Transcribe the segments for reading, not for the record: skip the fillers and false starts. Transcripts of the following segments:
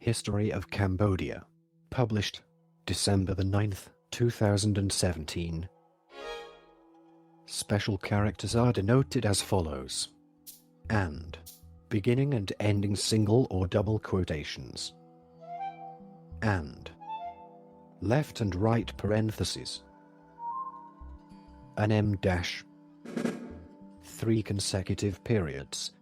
History of Cambodia. Published December the 9th, 2017. Special characters are denoted as follows. And. Beginning and ending single or double quotations. And. Left and right parentheses. An M dash. 3 consecutive periods.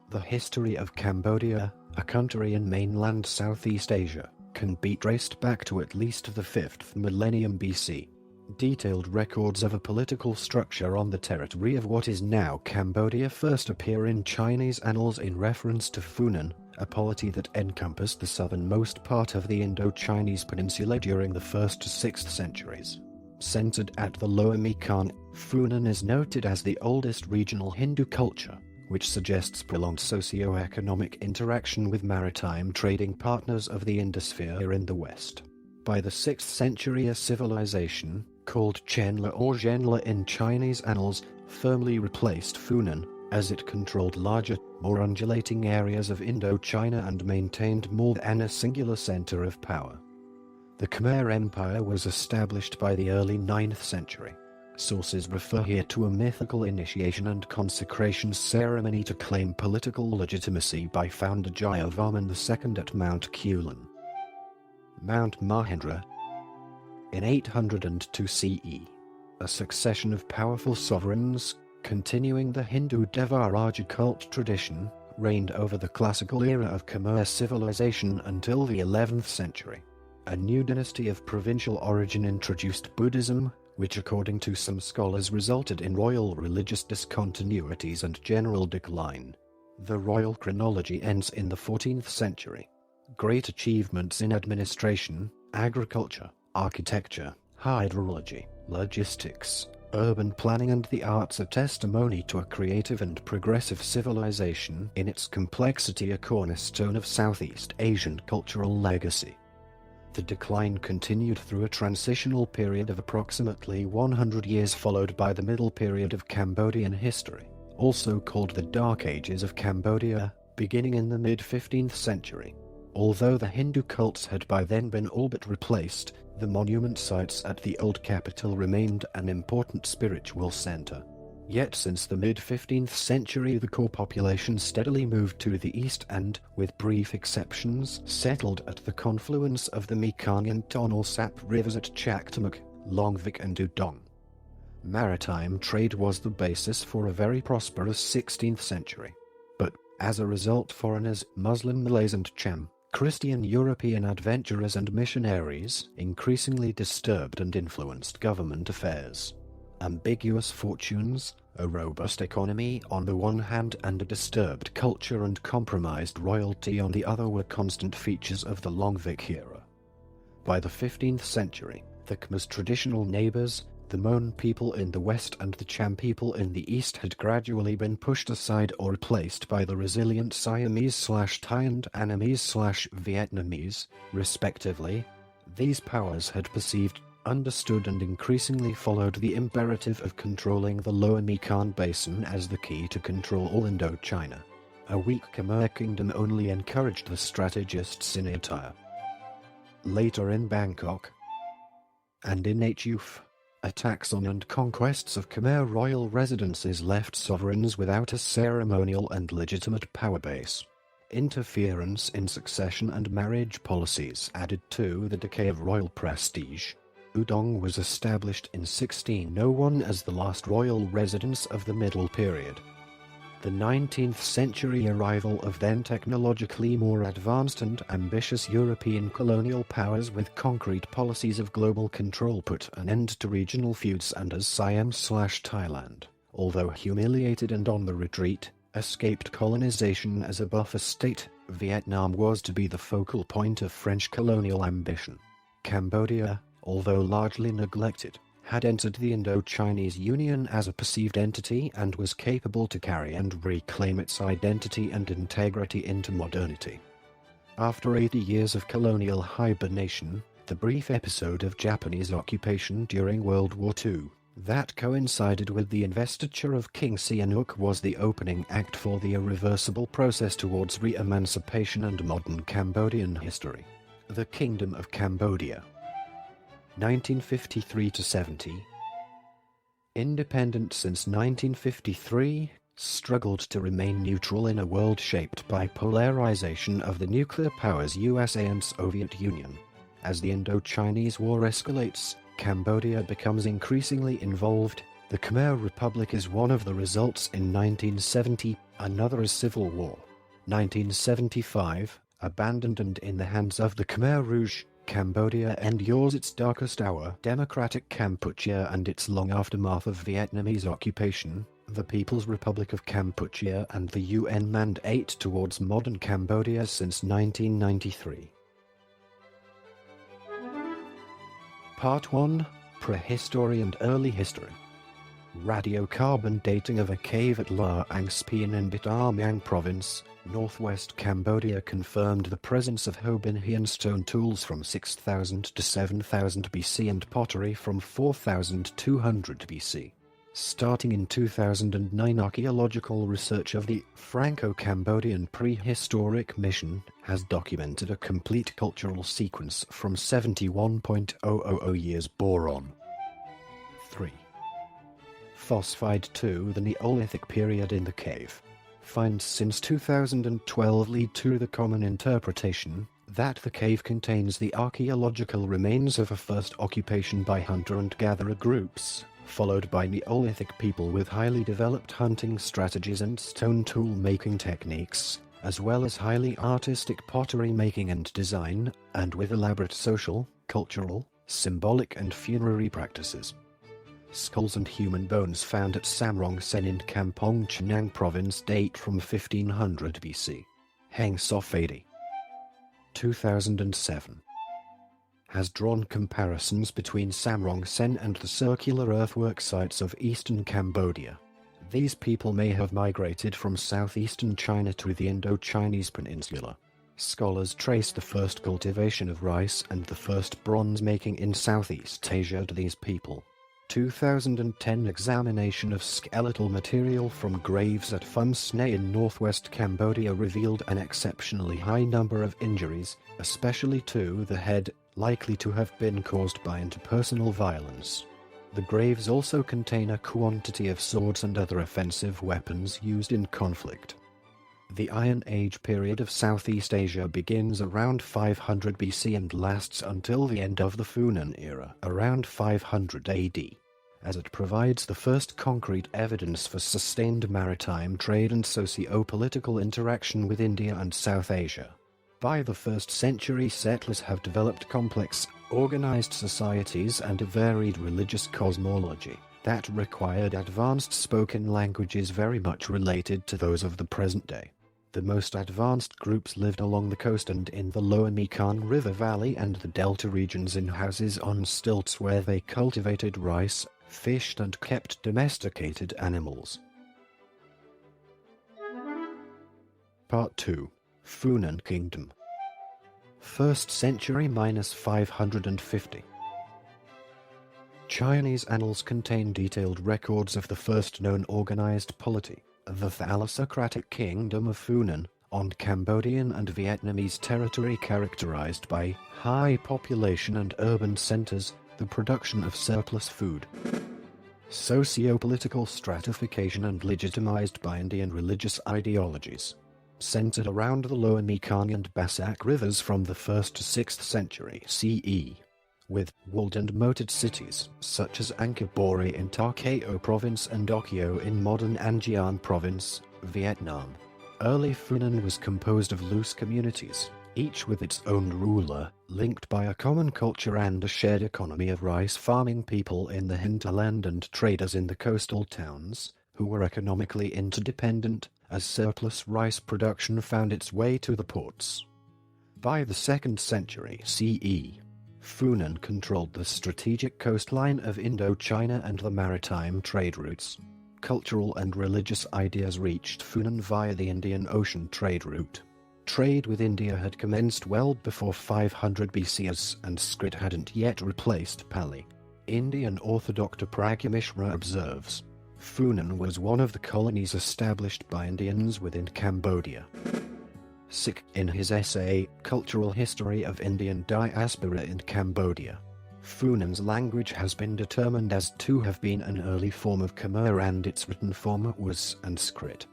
The history of Cambodia, a country in mainland Southeast Asia, can be traced back to at least the 5th millennium BC. Detailed records of a political structure on the territory of what is now Cambodia first appear in Chinese annals in reference to Funan, a polity that encompassed the southernmost part of the Indo-Chinese peninsula during the 1st to 6th centuries. Centered at the Lower Mekong, Funan is noted as the oldest regional Hindu culture, which suggests prolonged socio-economic interaction with maritime trading partners of the Indosphere in the west. By the 6th century, a civilization, called Chenla or Zhenla in Chinese annals, firmly replaced Funan, as it controlled larger, more undulating areas of Indochina and maintained more than a singular center of power. The Khmer Empire was established by the early 9th century. Sources refer here to a mythical initiation and consecration ceremony to claim political legitimacy by founder Jayavarman II at Mount Kulin. Mount Mahendra. In 802 CE, a succession of powerful sovereigns, continuing the Hindu Devaraja cult tradition, reigned over the classical era of Khmer civilization until the 11th century. A new dynasty of provincial origin introduced Buddhism, which according to some scholars resulted in royal religious discontinuities and general decline. The royal chronology ends in the 14th century. Great achievements in administration, agriculture, architecture, hydrology, logistics, urban planning and the arts are testimony to a creative and progressive civilization, in its complexity a cornerstone of Southeast Asian cultural legacy. The decline continued through a transitional period of approximately 100 years followed by the middle period of Cambodian history, also called the Dark Ages of Cambodia, beginning in the mid-15th century. Although the Hindu cults had by then been all but replaced, the monument sites at the old capital remained an important spiritual center. Yet since the mid-15th century the core population steadily moved to the east and, with brief exceptions, settled at the confluence of the Mekong and Tonle Sap rivers at Chaktamuk, Longvik and Udong. Maritime trade was the basis for a very prosperous 16th century. But, as a result, foreigners, Muslim Malays and Cham, Christian European adventurers and missionaries, increasingly disturbed and influenced government affairs. Ambiguous fortunes, a robust economy on the one hand and a disturbed culture and compromised royalty on the other were constant features of the Longvik era. By the 15th century, the Khmer's traditional neighbors, the Mon people in the west and the Cham people in the east had gradually been pushed aside or replaced by the resilient Siamese/Thai and Annamese/Vietnamese, respectively. These powers had perceived, understood and increasingly followed the imperative of controlling the lower Mekong basin as the key to control all Indochina. A weak Khmer kingdom only encouraged the strategists in attire. Later in Bangkok and in Huf, attacks on and conquests of Khmer royal residences left sovereigns without a ceremonial and legitimate power base. Interference in succession and marriage policies added to the decay of royal prestige. Udong was established in 1601 as the last royal residence of the Middle Period. The 19th century arrival of then technologically more advanced and ambitious European colonial powers with concrete policies of global control put an end to regional feuds and as Siam/Thailand, although humiliated and on the retreat, escaped colonization as a buffer state, Vietnam was to be the focal point of French colonial ambition. Cambodia, although largely neglected, had entered the Indo-Chinese Union as a perceived entity and was capable to carry and reclaim its identity and integrity into modernity. After 80 years of colonial hibernation, the brief episode of Japanese occupation during World War II, That coincided with the investiture of King Sihanouk was the opening act for the irreversible process towards re-emancipation and modern Cambodian history. The Kingdom of Cambodia 1953–70. Independent since 1953, struggled to remain neutral in a world shaped by polarization of the nuclear powers USA and Soviet Union. As the Indo-Chinese War escalates, Cambodia becomes increasingly involved. The Khmer Republic is one of the results in 1970, another is civil war. 1975, abandoned and in the hands of the Khmer Rouge, Cambodia endures its darkest hour. Democratic Kampuchea and its long aftermath of Vietnamese occupation, the People's Republic of Kampuchea and the UN mandate towards modern Cambodia since 1993. Part 1. Prehistory and Early History. Radiocarbon dating of a cave at La Ang Spien in Battambang Province, northwest Cambodia confirmed the presence of Hobinhian stone tools from 6000 to 7000 BC and pottery from 4200 BC. Starting in 2009, archaeological research of the Franco-Cambodian Prehistoric Mission has documented a complete cultural sequence from 71.000 years boron. 3. Phosphide 2. The Neolithic period in the cave. Finds since 2012 lead to the common interpretation that the cave contains the archaeological remains of a first occupation by hunter and gatherer groups, followed by Neolithic people with highly developed hunting strategies and stone tool making techniques, as well as highly artistic pottery making and design, and with elaborate social, cultural, symbolic and funerary practices. Skulls and human bones found at Samrong Sen in Kampong Chhnang province date from 1500 BC. Heng Sof 80. 2007. Has drawn comparisons between Samrong Sen and the circular earthwork sites of eastern Cambodia. These people may have migrated from southeastern China to the Indo-Chinese peninsula. Scholars trace the first cultivation of rice and the first bronze making in Southeast Asia to these people. 2010 examination of skeletal material from graves at Phum Sne in northwest Cambodia revealed an exceptionally high number of injuries, especially to the head, likely to have been caused by interpersonal violence. The graves also contain a quantity of swords and other offensive weapons used in conflict. The Iron Age period of Southeast Asia begins around 500 BC and lasts until the end of the Funan era, around 500 AD, as it provides the first concrete evidence for sustained maritime trade and socio-political interaction with India and South Asia. By the 1st century, settlers have developed complex, organized societies and a varied religious cosmology that required advanced spoken languages very much related to those of the present day. The most advanced groups lived along the coast and in the lower Mekong River Valley and the delta regions in houses on stilts where they cultivated rice, fished and kept domesticated animals. Part 2. Funan Kingdom. 1st century - 550. Chinese annals contain detailed records of the first known organized polity, the thalassocratic kingdom of Funan, on Cambodian and Vietnamese territory characterized by high population and urban centers, the production of surplus food, socio-political stratification and legitimized by Indian religious ideologies, centered around the lower Mekong and Bassac rivers from the 1st to 6th century CE, with walled and moated cities such as Angkor Bori in Ta Keo province and Okyo in modern An Giang province, Vietnam. Early Funan was composed of loose communities, each with its own ruler, linked by a common culture and a shared economy of rice farming people in the hinterland and traders in the coastal towns, who were economically interdependent, as surplus rice production found its way to the ports. By the 2nd century CE, Funan controlled the strategic coastline of Indochina and the maritime trade routes. Cultural and religious ideas reached Funan via the Indian Ocean trade route. Trade with India had commenced well before 500 BC and Sanskrit hadn't yet replaced Pali. Indian author Dr. Pragya Mishra observes, Funan was one of the colonies established by Indians within Cambodia. Sikh, in his essay, Cultural History of Indian Diaspora in Cambodia, Funan's language has been determined as to have been an early form of Khmer and its written form was Sanskrit.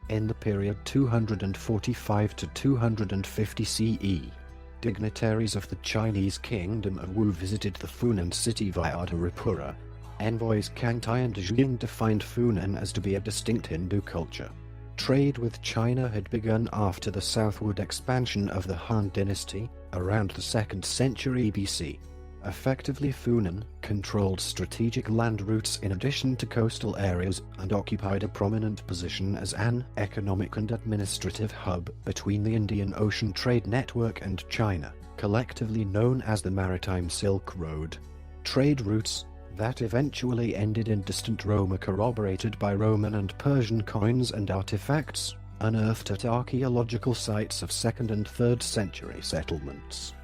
In the period 245 to 250 CE, dignitaries of the Chinese kingdom of Wu visited the Funan city via Adarapura. Envoys Kang Tai and Jing defined Funan as to be a distinct Hindu culture. Trade with China had begun after the southward expansion of the Han dynasty, around the 2nd century BC. Effectively, Funan controlled strategic land routes in addition to coastal areas and occupied a prominent position as an economic and administrative hub between the Indian Ocean trade network and China, collectively known as the Maritime Silk Road. Trade routes that eventually ended in distant Rome are corroborated by Roman and Persian coins and artifacts unearthed at archaeological sites of 2nd and 3rd century settlements.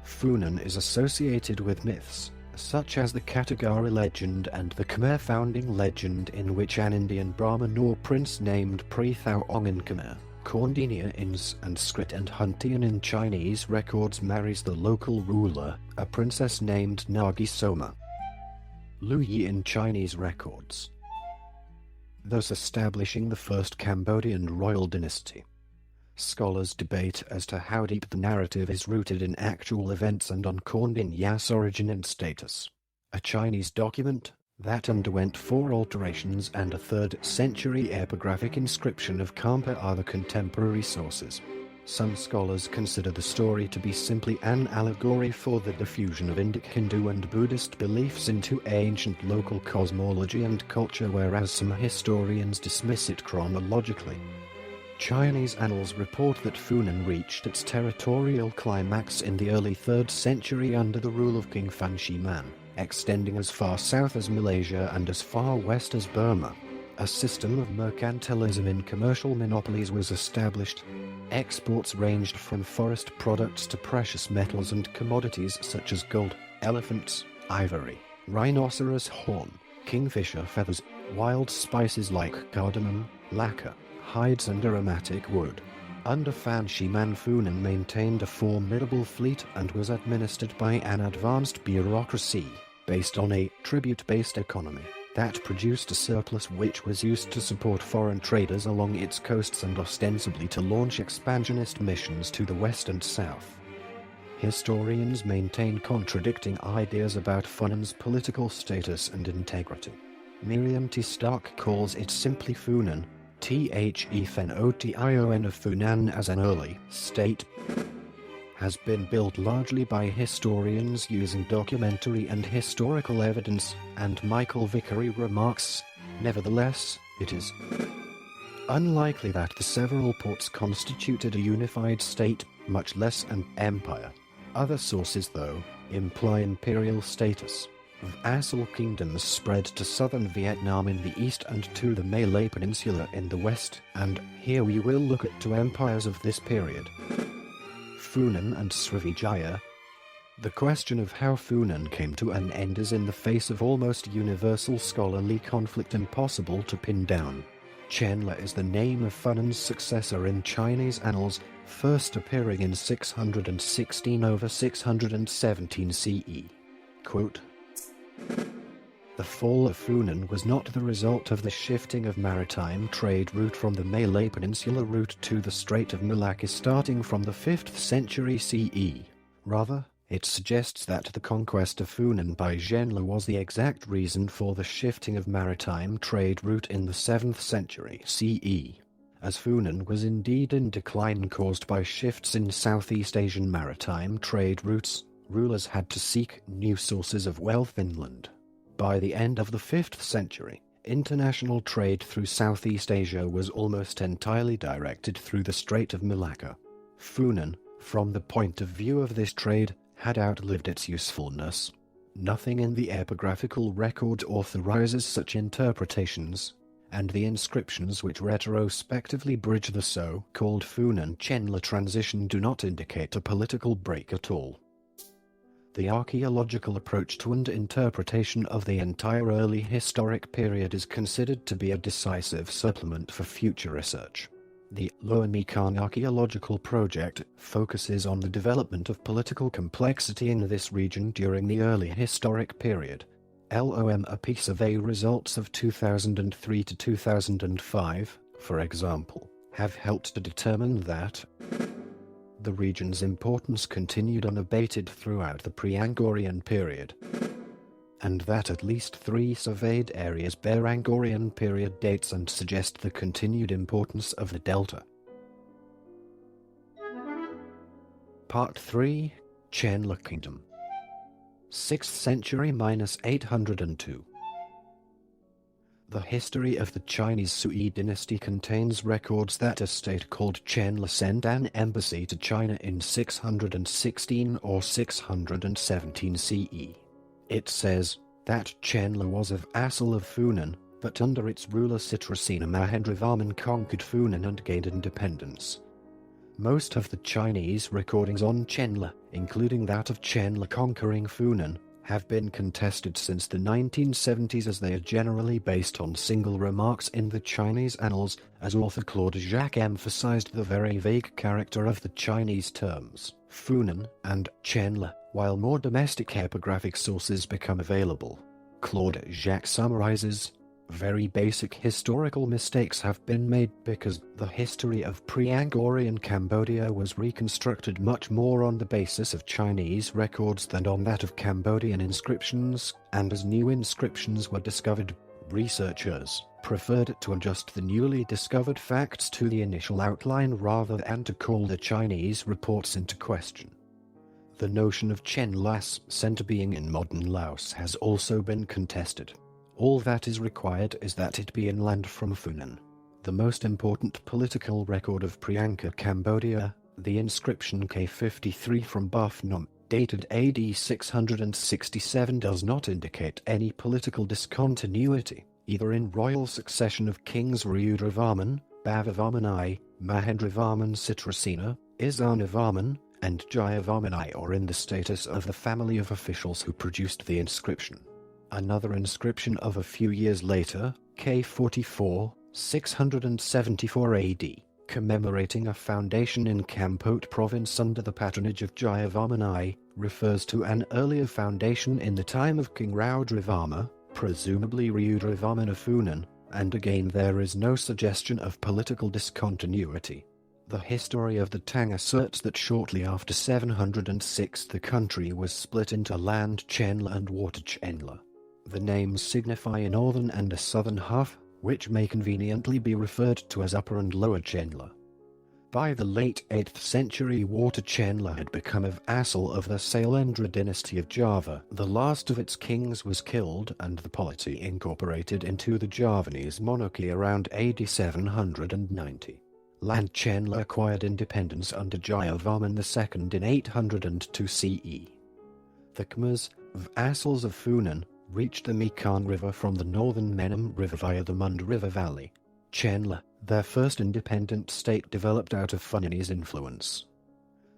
Funan is associated with myths, such as the Katagari legend and the Khmer founding legend, in which an Indian Brahmin or prince named Prithau Ong in Khmer, Cordinia in Sanskrit and Huntian in Chinese records marries the local ruler, a princess named Nagi Soma. Lu Yi in Chinese records, thus establishing the first Cambodian royal dynasty. Scholars debate as to how deep the narrative is rooted in actual events and on Cordiania's origin and status. A Chinese document that underwent 4 alterations and a 3rd century epigraphic inscription of Kampa are the contemporary sources. Some scholars consider the story to be simply an allegory for the diffusion of Indic Hindu and Buddhist beliefs into ancient local cosmology and culture, whereas some historians dismiss it chronologically. Chinese annals report that Funan reached its territorial climax in the early 3rd century under the rule of King Fan Shiman, extending as far south as Malaysia and as far west as Burma. A system of mercantilism in commercial monopolies was established. Exports ranged from forest products to precious metals and commodities such as gold, elephants, ivory, rhinoceros horn, kingfisher feathers, wild spices like cardamom, lacquer, hides and aromatic wood. Under Fan Shiman, Funan maintained a formidable fleet and was administered by an advanced bureaucracy, based on a tribute-based economy that produced a surplus which was used to support foreign traders along its coasts and ostensibly to launch expansionist missions to the west and south. Historians maintain contradicting ideas about Funan's political status and integrity. Miriam T. Stark calls it simply Funan, Thephen of Funan, as an early state has been built largely by historians using documentary and historical evidence, and Michael Vickery remarks, nevertheless, it is unlikely that the several ports constituted a unified state, much less an empire. Other sources, though, imply imperial status. Vassal kingdoms spread to southern Vietnam in the east and to the Malay Peninsula in the west, and here we will look at 2 empires of this period, Funan and Srivijaya. The question of how Funan came to an end is in the face of almost universal scholarly conflict impossible to pin down. Chenla is the name of Funan's successor in Chinese annals, first appearing in 616 over 617 CE. Quote, the fall of Funan was not the result of the shifting of maritime trade route from the Malay Peninsula route to the Strait of Malacca starting from the 5th century CE. Rather, it suggests that the conquest of Funan by Zhenla was the exact reason for the shifting of maritime trade route in the 7th century CE, as Funan was indeed in decline caused by shifts in Southeast Asian maritime trade routes. Rulers had to seek new sources of wealth inland. By the end of the 5th century, international trade through Southeast Asia was almost entirely directed through the Strait of Malacca. Funan, from the point of view of this trade, had outlived its usefulness. Nothing in the epigraphical record authorizes such interpretations, and the inscriptions which retrospectively bridge the so-called Funan-Chenla transition do not indicate a political break at all. The archaeological approach to and interpretation of the entire early historic period is considered to be a decisive supplement for future research. The Lower Mekong Archaeological Project focuses on the development of political complexity in this region during the early historic period. LOMAP survey results of 2003 to 2005, for example, have helped to determine that the region's importance continued unabated throughout the pre-Angkorian period, and that at least 3 surveyed areas bear Angkorian period dates and suggest the continued importance of the delta. Part 3. Chenla Kingdom, 6th century - 802. The history of the Chinese Sui dynasty contains records that a state called Chenla sent an embassy to China in 616 or 617 CE. It says that Chenla was a vassal of Funan, but under its ruler Citrasena Mahendravarman conquered Funan and gained independence. Most of the Chinese recordings on Chenla, including that of Chenla conquering Funan, have been contested since the 1970s, as they are generally based on single remarks in the Chinese annals, as author Claude Jacques emphasized the very vague character of the Chinese terms Funan and Chenla, while more domestic epigraphic sources become available. Claude Jacques summarizes, very basic historical mistakes have been made because the history of pre-Angkorian Cambodia was reconstructed much more on the basis of Chinese records than on that of Cambodian inscriptions, and as new inscriptions were discovered, researchers preferred to adjust the newly discovered facts to the initial outline rather than to call the Chinese reports into question. The notion of Chenla's center being in modern Laos has also been contested. All that is required is that it be inland from Funan. The most important political record of pre-Angkor Cambodia, the inscription K53 from Ba Phnom, dated AD 667, does not indicate any political discontinuity, either in royal succession of kings Rudra-Varman, Bava-Varman I, Mahendravarman Citrasena, Izana-Varman, and Jaya-Varman I, or in the status of the family of officials who produced the inscription. Another inscription of a few years later, K44, 674 AD, commemorating a foundation in Kampot province under the patronage of Jayavarman I, refers to an earlier foundation in the time of King Rudra-Varma, presumably Rudra-Varman of Funan, and again there is no suggestion of political discontinuity. The history of the Tang asserts that shortly after 706 the country was split into land Chenla and water Chenla. The names signify a northern and a southern half, which may conveniently be referred to as Upper and Lower Chenla. By the late 8th century, Water Chenla had become a vassal of the Sailendra dynasty of Java. The last of its kings was killed and the polity incorporated into the Javanese monarchy around AD 790. Land Chenla acquired independence under Jayavarman II in 802 CE. The Khmers, vassals of Funan, reached the Mekong River from the northern Menem River via the Mund River Valley. Chenla, their first independent state, developed out of Funinese influence.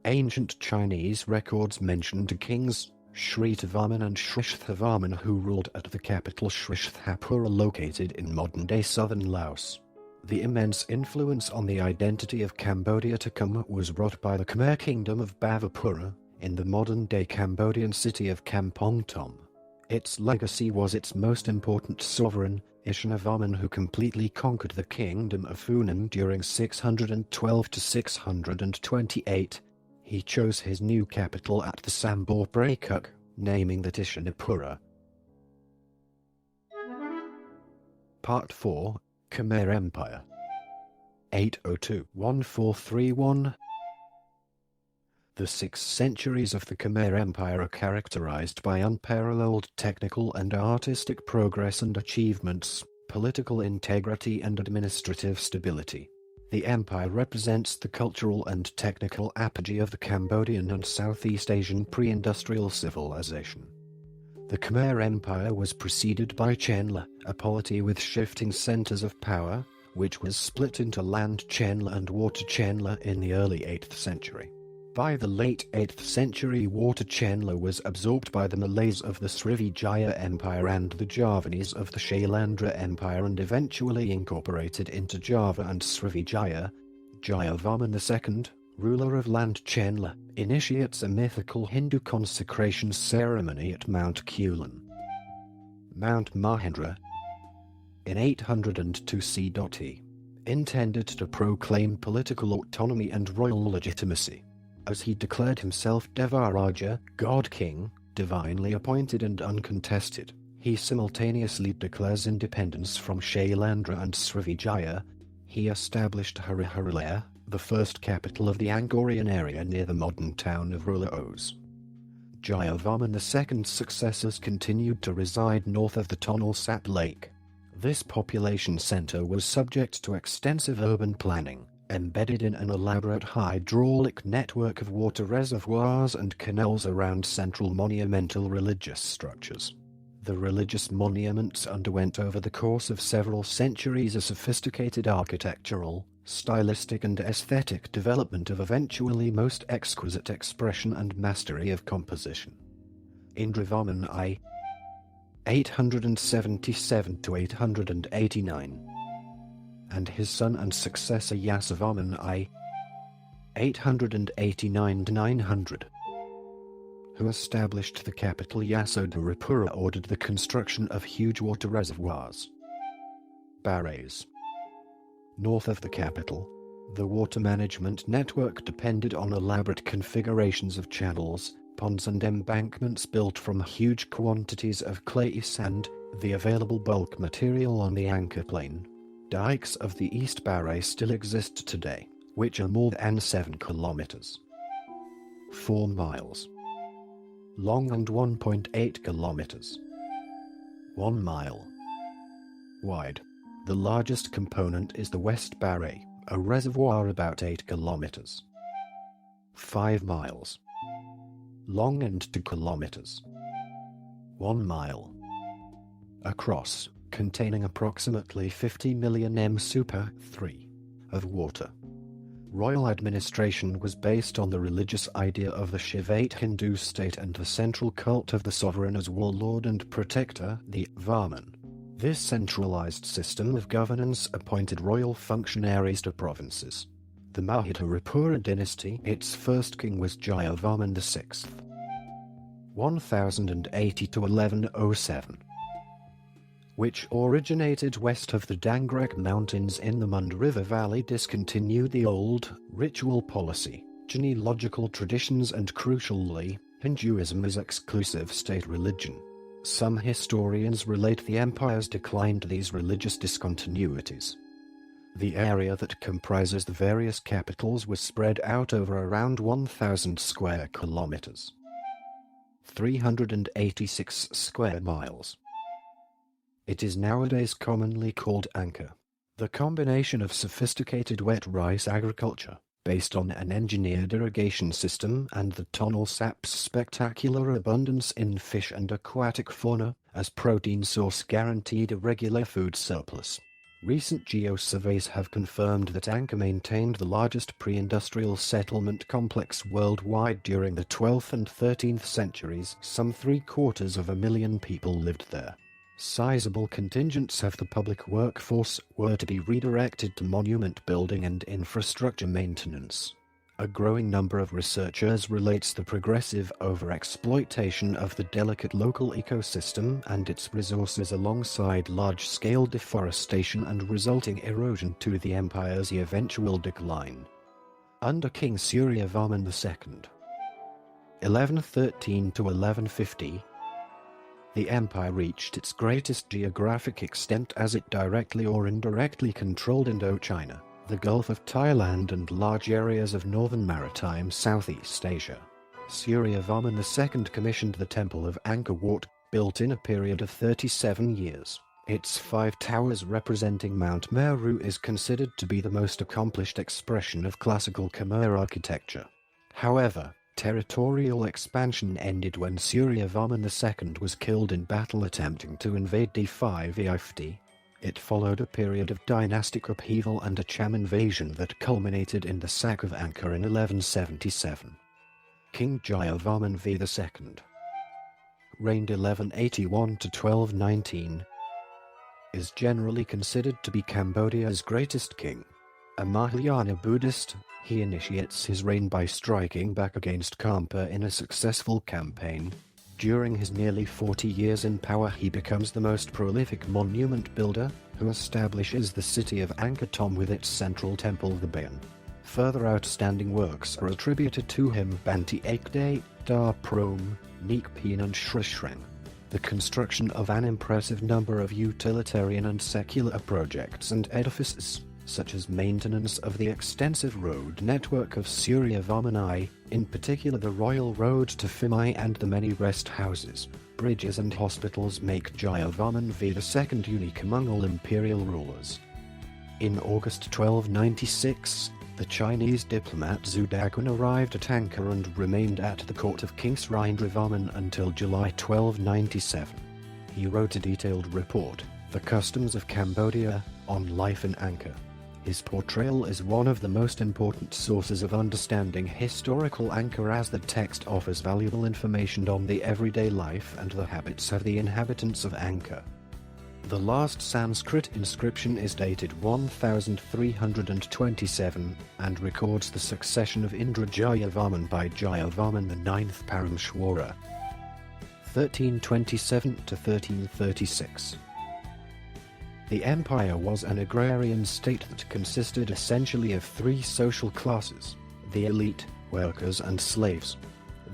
Ancient Chinese records mention two kings, Shritavarman and Srishthavarman, who ruled at the capital Srishtapura, located in modern-day southern Laos. The immense influence on the identity of Cambodia to come was wrought by the Khmer kingdom of Bavapura, in the modern-day Cambodian city of Kampong Thom. Its legacy was its most important sovereign, Ishinavarman, who completely conquered the kingdom of Funan during 612 to 628. He chose his new capital at the Sambor Prakuk, naming that Ishinapura. Part 4. Khmer Empire, 802-1431. The 6 centuries of the Khmer Empire are characterized by unparalleled technical and artistic progress and achievements, political integrity and administrative stability. The empire represents the cultural and technical apogee of the Cambodian and Southeast Asian pre-industrial civilization. The Khmer Empire was preceded by Chenla, a polity with shifting centers of power, which was split into land Chenla and water Chenla in the early 8th century. By the late 8th century, Water Chenla was absorbed by the Malays of the Srivijaya Empire and the Javanese of the Shailandra Empire and eventually incorporated into Java and Srivijaya. Jayavarman II, ruler of land Chenla, initiates a mythical Hindu consecration ceremony at Mount Kulan. Mount Mahendra, in 802 CE, intended to proclaim political autonomy and royal legitimacy, as he declared himself Devaraja, God King, divinely appointed and uncontested. He simultaneously declares independence from Shailandra and Srivijaya. He established Hariharalaya, the first capital of the Angorian area near the modern town of Rulaos. Jayavarman II's successors continued to reside north of the Tonle Sap Lake. This population center was subject to extensive urban planning, embedded in an elaborate hydraulic network of water reservoirs and canals around central monumental religious structures. The religious monuments underwent over the course of several centuries a sophisticated architectural, stylistic and aesthetic development of eventually most exquisite expression and mastery of composition. Indravarman I, 877 to 889, and his son and successor Yasovarman I, 889 to 900, who established the capital Yasodharapura, ordered the construction of huge water reservoirs, barrages. North of the capital, the water management network depended on elaborate configurations of channels, ponds and embankments built from huge quantities of clayey sand, the available bulk material on the Anchor Plain. Dikes of the East Barray still exist today, which are more than 7 kilometers, 4 miles long and 1.8 kilometers, 1 mile wide. The largest component is the West Barray, a reservoir about 8 kilometers, 5 miles long and 2 kilometers, 1 mile across, containing approximately 50 million m super 3 of water. Royal administration was based on the religious idea of the Shivate Hindu state and the central cult of the sovereign as warlord and protector, the Varman. This centralized system of governance appointed royal functionaries to provinces. The Mahidharapura dynasty, its first king was Jayavarman VI, 1080 to 1107, which originated west of the Dangrek Mountains in the Mund River Valley, discontinued the old, ritual policy, genealogical traditions and crucially, Hinduism as exclusive state religion. Some historians relate the empire's decline to these religious discontinuities. The area that comprises the various capitals was spread out over around 1,000 square kilometers, 386 square miles. It is nowadays commonly called Anchor. The combination of sophisticated wet rice agriculture, based on an engineered irrigation system, and the Tonle Sap's spectacular abundance in fish and aquatic fauna, as protein source, guaranteed a regular food surplus. Recent geosurveys have confirmed that Anchor maintained the largest pre-industrial settlement complex worldwide during the 12th and 13th centuries. Some 750,000 people lived there. Sizable contingents of the public workforce were to be redirected to monument building and infrastructure maintenance. A growing number of researchers relates the progressive overexploitation of the delicate local ecosystem and its resources alongside large-scale deforestation and resulting erosion to the empire's eventual decline. Under King Suryavarman II, 1113 to 1150, the empire reached its greatest geographic extent as it directly or indirectly controlled Indochina, the Gulf of Thailand and large areas of northern maritime Southeast Asia. Suryavarman II commissioned the Temple of Angkor Wat, built in a period of 37 years. Its 5 towers representing Mount Meru is considered to be the most accomplished expression of classical Khmer architecture. However, territorial expansion ended when Suryavarman II was killed in battle attempting to invade D5 It followed a period of dynastic upheaval and a Cham invasion that culminated in the sack of Angkor in 1177. King Jayavarman II reigned 1181 to 1219, is generally considered to be Cambodia's greatest king. A Mahayana Buddhist, he initiates his reign by striking back against Kampa in a successful campaign. During his nearly 40 years in power, he becomes the most prolific monument builder, who establishes the city of Angkor Thom with its central temple the Bayon. Further outstanding works are attributed to him: Banti Ekde, Dar Prom, Neek Peen and Shrishran. The construction of an impressive number of utilitarian and secular projects and edifices, such as maintenance of the extensive road network of Surya Varmanai, in particular the Royal Road to Phimai, and the many rest houses, bridges and hospitals, make Jayavarman II unique among all imperial rulers. In August 1296, the Chinese diplomat Zhu Dagun arrived at Angkor and remained at the court of King Srindravarman until July 1297. He wrote a detailed report, The Customs of Cambodia, on life in Angkor. His portrayal is one of the most important sources of understanding historical Angkor, as the text offers valuable information on the everyday life and the habits of the inhabitants of Angkor. The last Sanskrit inscription is dated 1327 and records the succession of Indra Jayavarman by Jayavarman IX Parameshwara, 1327 to 1336. The empire was an agrarian state that consisted essentially of three social classes: the elite, workers and slaves.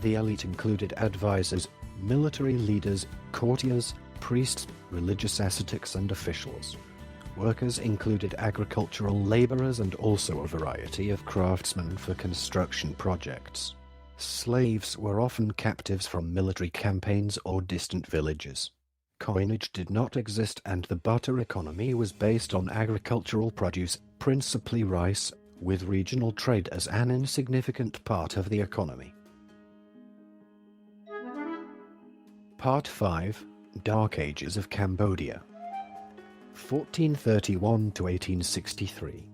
The elite included advisors, military leaders, courtiers, priests, religious ascetics and officials. Workers included agricultural laborers and also a variety of craftsmen for construction projects. Slaves were often captives from military campaigns or distant villages. Coinage did not exist, and the barter economy was based on agricultural produce, principally rice, with regional trade as an insignificant part of the economy. Part 5. Dark Ages of Cambodia, 1431 to 1863.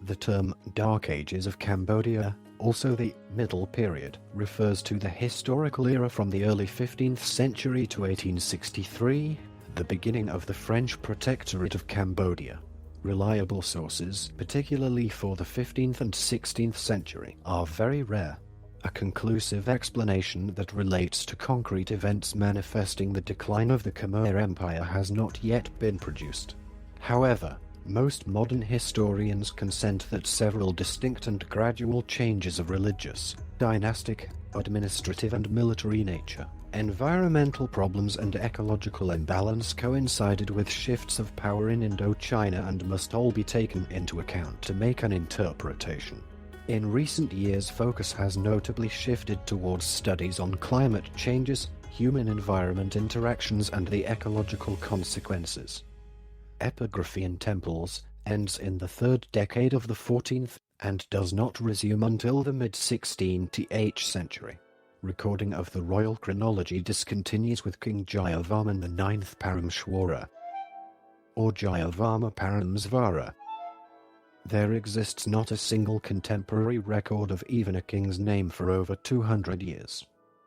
The term Dark Ages of Cambodia, also the Middle Period, refers to the historical era from the early 15th century to 1863, the beginning of the French Protectorate of Cambodia. Reliable sources, particularly for the 15th and 16th century, are very rare. A conclusive explanation that relates to concrete events manifesting the decline of the Khmer Empire has not yet been produced. However, most modern historians consent that several distinct and gradual changes of religious, dynastic, administrative and military nature, environmental problems and ecological imbalance coincided with shifts of power in Indochina and must all be taken into account to make an interpretation. In recent years, focus has notably shifted towards studies on climate changes, human-environment interactions and the ecological consequences. Epigraphy in temples ends in the 3rd decade of the 14th and does not resume until the mid-16th century. Recording of the royal chronology discontinues with King Jayavarman IX Parameshwara, or Jayavarma Paramesvara. There exists not a single contemporary record of even a king's name for over 200 years.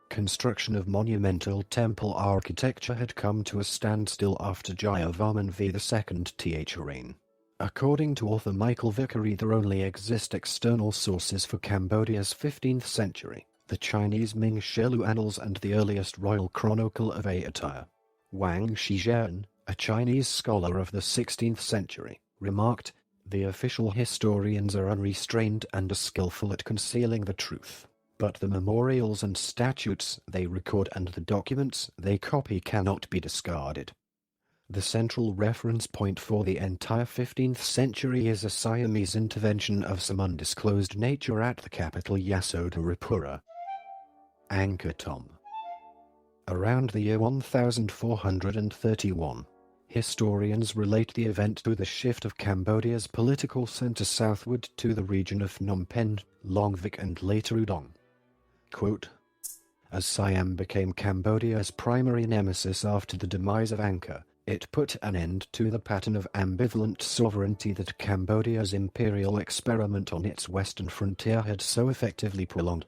Construction of monumental temple architecture had come to a standstill after Jayavarman II's reign. According to author Michael Vickery, there only exist external sources for Cambodia's 15th century, the Chinese Ming Shilu Annals and the earliest royal chronicle of Ayutthaya. Wang Shijian, a Chinese scholar of the 16th century, remarked, "The official historians are unrestrained and are skillful at concealing the truth. But the memorials and statutes they record and the documents they copy cannot be discarded." The central reference point for the entire 15th century is a Siamese intervention of some undisclosed nature at the capital Yasodharapura, Angkor Thom. Around the year 1431, historians relate the event to the shift of Cambodia's political center southward to the region of Phnom Penh, Long Vik and later Udong. Quote, "As Siam became Cambodia's primary nemesis after the demise of Angkor, it put an end to the pattern of ambivalent sovereignty that Cambodia's imperial experiment on its western frontier had so effectively prolonged.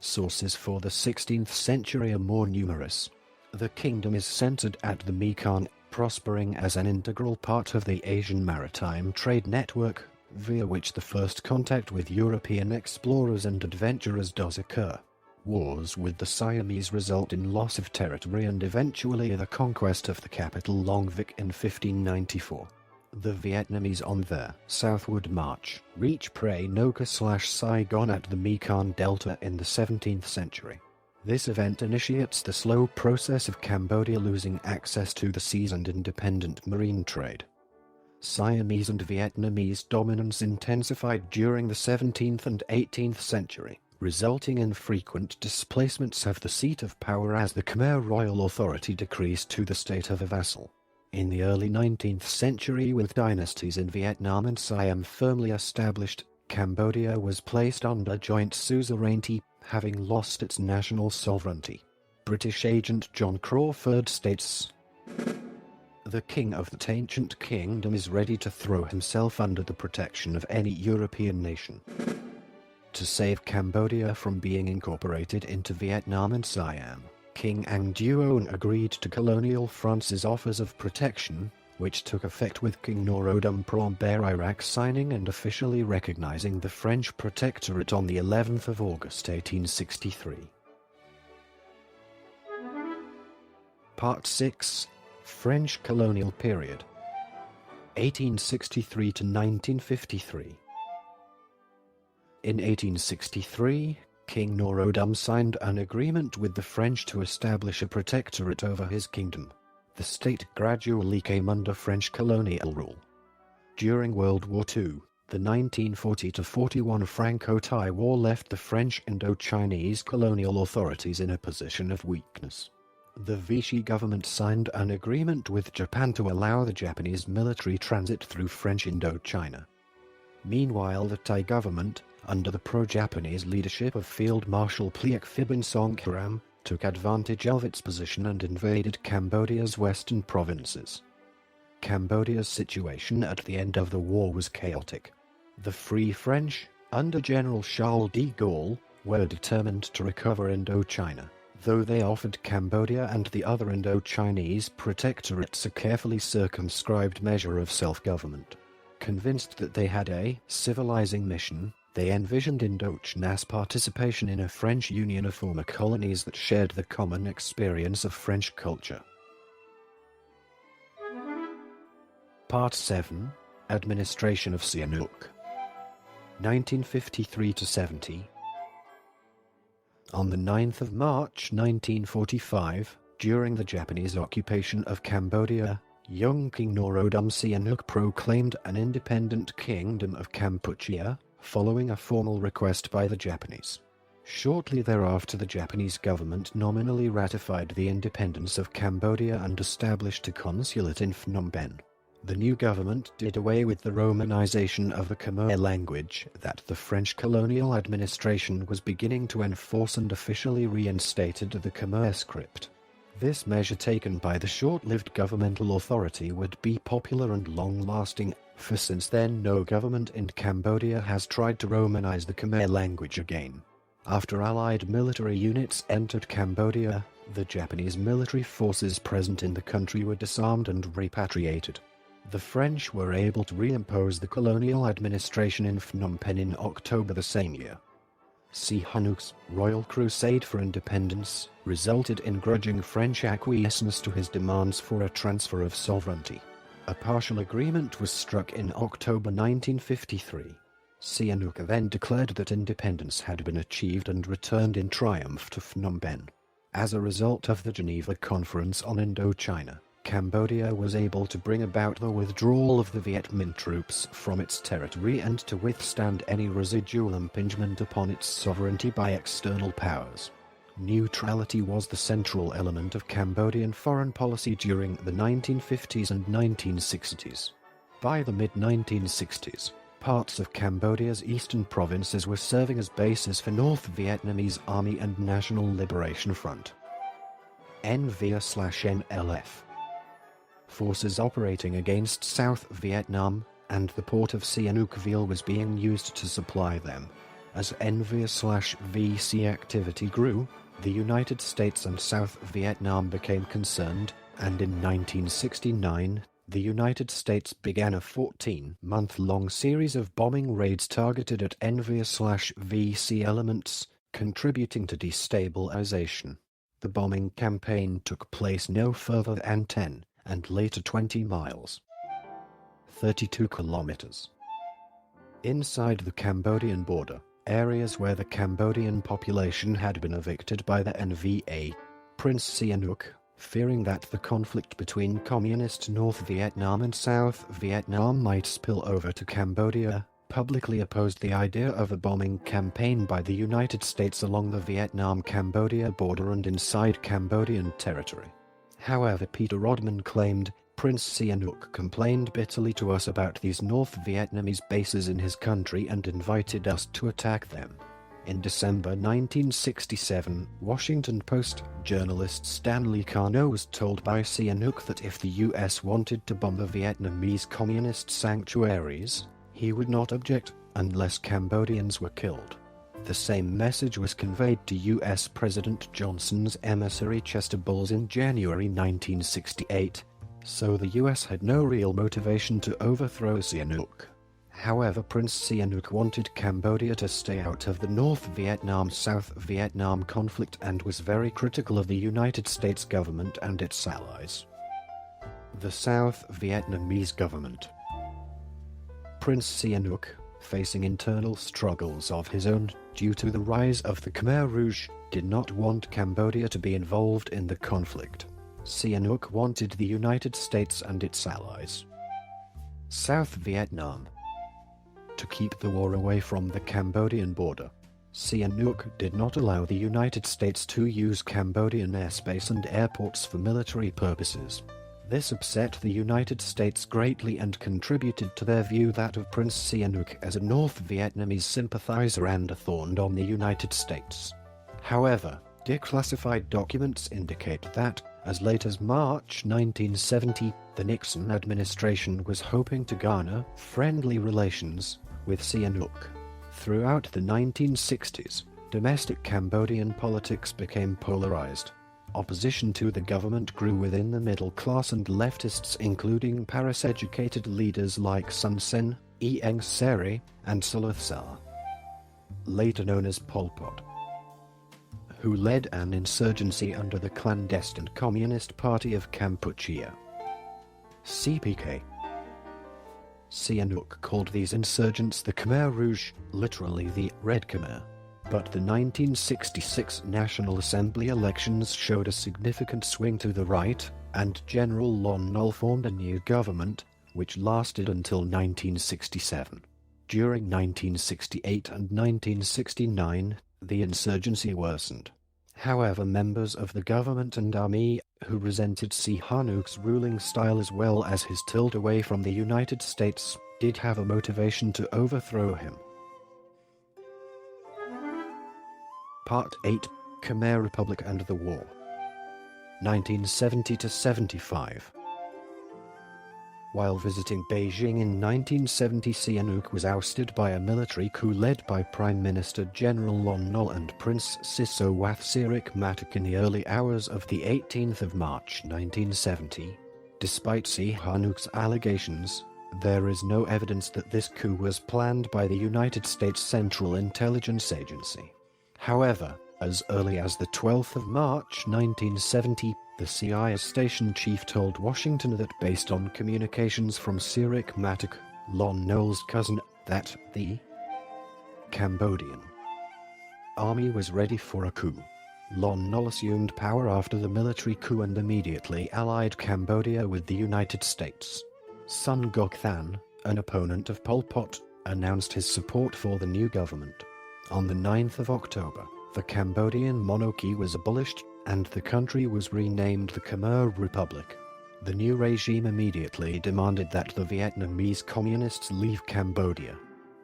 Sources for the 16th century are more numerous. The kingdom is centered at the Mekong, prospering as an integral part of the Asian maritime trade network, via which the first contact with European explorers and adventurers does occur. Wars with the Siamese result in loss of territory and eventually the conquest of the capital Long Vic in 1594. The Vietnamese on their southward march reach Prey Noka/Saigon at the Mekong Delta in the 17th century. This event initiates the slow process of Cambodia losing access to the seas and independent marine trade. Siamese and Vietnamese dominance intensified during the 17th and 18th century, resulting in frequent displacements of the seat of power as the Khmer royal authority decreased to the state of a vassal. In the early 19th century, with dynasties in Vietnam and Siam firmly established, Cambodia was placed under joint suzerainty, having lost its national sovereignty. British agent John Crawford states, "The king of that ancient kingdom is ready to throw himself under the protection of any European nation to save Cambodia from being incorporated into Vietnam and Siam. King Ang Duong agreed to colonial France's offers of protection, which took effect with King Norodom Promber Iraq signing and officially recognizing the French protectorate on the 11th of August 1863. Part 6. French Colonial Period 1863 to 1953. In 1863, King Norodom signed an agreement with the French to establish a protectorate over his kingdom. The state gradually came under French colonial rule. During World War II, the 1940-41 Franco-Thai War left the French Indo-Chinese colonial authorities in a position of weakness. The Vichy government signed an agreement with Japan to allow the Japanese military transit through French Indochina. Meanwhile, the Thai government, under the pro-Japanese leadership of Field Marshal Pliek Phibin Songkram, took advantage of its position and invaded Cambodia's western provinces. Cambodia's situation at the end of the war was chaotic. The Free French, under General Charles de Gaulle, were determined to recover Indochina, though they offered Cambodia and the other Indo-Chinese protectorates a carefully circumscribed measure of self-government. Convinced that they had a civilizing mission, they envisioned Indochina's participation in a French union of former colonies that shared the common experience of French culture. Part 7. Administration of Sihanouk 1953-70. On the 9th of March 1945, during the Japanese occupation of Cambodia, young King Norodom Sihanouk proclaimed an independent kingdom of Kampuchea, following a formal request by the Japanese. Shortly thereafter, the Japanese government nominally ratified the independence of Cambodia and established a consulate in Phnom Penh. The new government did away with the Romanization of the Khmer language that the French colonial administration was beginning to enforce and officially reinstated the Khmer script. This measure taken by the short-lived governmental authority would be popular and long-lasting, for since then no government in Cambodia has tried to Romanize the Khmer language again. After Allied military units entered Cambodia, the Japanese military forces present in the country were disarmed and repatriated. The French were able to reimpose the colonial administration in Phnom Penh in October the same year. Sihanouk's Royal Crusade for Independence resulted in grudging French acquiescence to his demands for a transfer of sovereignty. A partial agreement was struck in October 1953. Sihanouk then declared that independence had been achieved and returned in triumph to Phnom Penh. As a result of the Geneva Conference on Indochina, Cambodia was able to bring about the withdrawal of the Viet Minh troops from its territory and to withstand any residual impingement upon its sovereignty by external powers. Neutrality was the central element of Cambodian foreign policy during the 1950s and 1960s. By the mid-1960s, parts of Cambodia's eastern provinces were serving as bases for North Vietnamese Army and National Liberation Front (NVA/NLF) forces operating against South Vietnam, and the port of Sihanoukville was being used to supply them. As NVA/VC activity grew, the United States and South Vietnam became concerned, and in 1969, the United States began a 14-month-long series of bombing raids targeted at NVA/VC elements, contributing to destabilization. The bombing campaign took place no further than 10, and later 20 miles. 32 kilometers. Inside the Cambodian border, areas where the Cambodian population had been evicted by the NVA, Prince Sihanouk, fearing that the conflict between Communist North Vietnam and South Vietnam might spill over to Cambodia, publicly opposed the idea of a bombing campaign by the United States along the Vietnam-Cambodia border and inside Cambodian territory. However, Peter Rodman claimed, Prince Sihanouk complained bitterly to us about these North Vietnamese bases in his country and invited us to attack them. In December 1967, Washington Post journalist Stanley Kano was told by Sihanouk that if the U.S. wanted to bomb the Vietnamese communist sanctuaries, he would not object unless Cambodians were killed. The same message was conveyed to U.S. President Johnson's emissary Chester Bowles in January 1968, so the U.S. had no real motivation to overthrow Sihanouk. However, Prince Sihanouk wanted Cambodia to stay out of the North Vietnam-South Vietnam conflict and was very critical of the United States government and its allies. The South Vietnamese government. Prince Sihanouk, facing internal struggles of his own due to the rise of the Khmer Rouge, did not want Cambodia to be involved in the conflict. Sihanouk wanted the United States and its allies. South Vietnam. To keep the war away from the Cambodian border, Sihanouk did not allow the United States to use Cambodian airspace and airports for military purposes. This upset the United States greatly and contributed to their view that of Prince Sihanouk as a North Vietnamese sympathizer and a thorn on the United States. However, declassified documents indicate that, as late as March 1970, the Nixon administration was hoping to garner friendly relations with Sihanouk. Throughout the 1960s, domestic Cambodian politics became polarized. Opposition to the government grew within the middle class and leftists, including Paris-educated leaders like Sun Sen, Ieng Sary, and Saloth Sa, later known as Pol Pot, who led an insurgency under the clandestine Communist Party of Kampuchea, CPK. Sihanouk called these insurgents the Khmer Rouge, literally the Red Khmer. But the 1966 National Assembly elections showed a significant swing to the right, and General Lon Nol formed a new government, which lasted until 1967. During 1968 and 1969, the insurgency worsened. However, members of the government and army, who resented Sihanouk's ruling style as well as his tilt away from the United States, did have a motivation to overthrow him. Part 8, Khmer Republic and the War. 1970–75. While visiting Beijing in 1970, Sihanouk was ousted by a military coup led by Prime Minister General Lon Nol and Prince Siso Wathsirik Matak in the early hours of the 18th of March 1970. Despite Sihanouk's allegations, there is no evidence that this coup was planned by the United States Central Intelligence Agency. However, as early as the 12th of March 1970, the CIA station chief told Washington that based on communications from Sirik Matak, Lon Nol's cousin, that the Cambodian army was ready for a coup. Lon Nol assumed power after the military coup and immediately allied Cambodia with the United States. Sun Gok Than, an opponent of Pol Pot, announced his support for the new government. On the 9th of October, the Cambodian monarchy was abolished, and the country was renamed the Khmer Republic. The new regime immediately demanded that the Vietnamese communists leave Cambodia.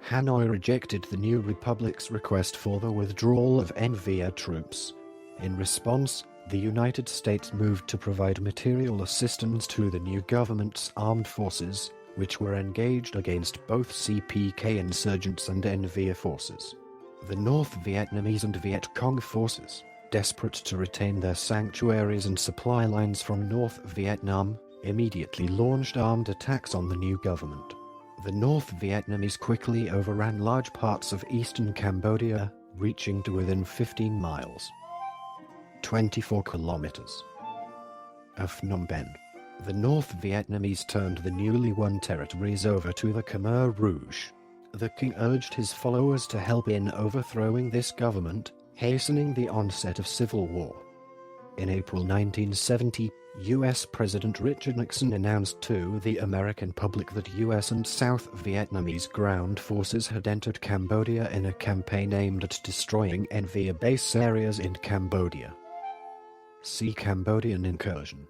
Hanoi rejected the new republic's request for the withdrawal of NVA troops. In response, the United States moved to provide material assistance to the new government's armed forces, which were engaged against both CPK insurgents and NVA forces. The North Vietnamese and Viet Cong forces, desperate to retain their sanctuaries and supply lines from North Vietnam, immediately launched armed attacks on the new government. The North Vietnamese quickly overran large parts of eastern Cambodia, reaching to within 15 miles, 24 kilometers, of Phnom Penh. The North Vietnamese turned the newly won territories over to the Khmer Rouge. The king urged his followers to help in overthrowing this government, hastening the onset of civil war. In April 1970, U.S. President Richard Nixon announced to the American public that U.S. and South Vietnamese ground forces had entered Cambodia in a campaign aimed at destroying NVA base areas in Cambodia. See Cambodian incursion.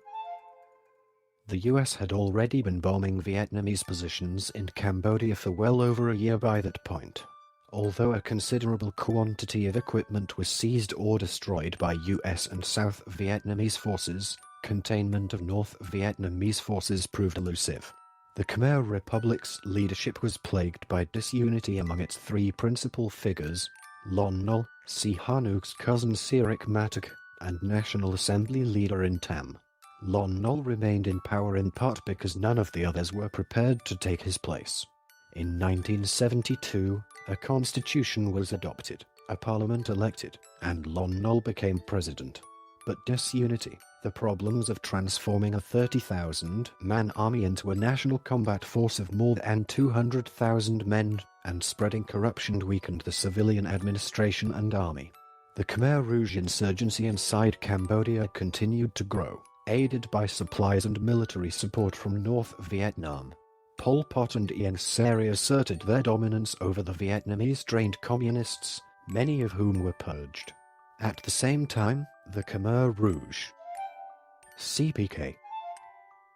The US had already been bombing Vietnamese positions in Cambodia for well over a year by that point. Although a considerable quantity of equipment was seized or destroyed by US and South Vietnamese forces, containment of North Vietnamese forces proved elusive. The Khmer Republic's leadership was plagued by disunity among its three principal figures: Lon Nol, Sihanouk's cousin Sirik Matak, and National Assembly leader In Tam. Lon Nol remained in power in part because none of the others were prepared to take his place. In 1972, a constitution was adopted, a parliament elected, and Lon Nol became president. But disunity, the problems of transforming a 30,000-man army into a national combat force of more than 200,000 men, and spreading corruption weakened the civilian administration and army. The Khmer Rouge insurgency inside Cambodia continued to grow, aided by supplies and military support from North Vietnam. Pol Pot and Ieng Sary asserted their dominance over the Vietnamese-trained communists, many of whom were purged. At the same time, the Khmer Rouge (CPK)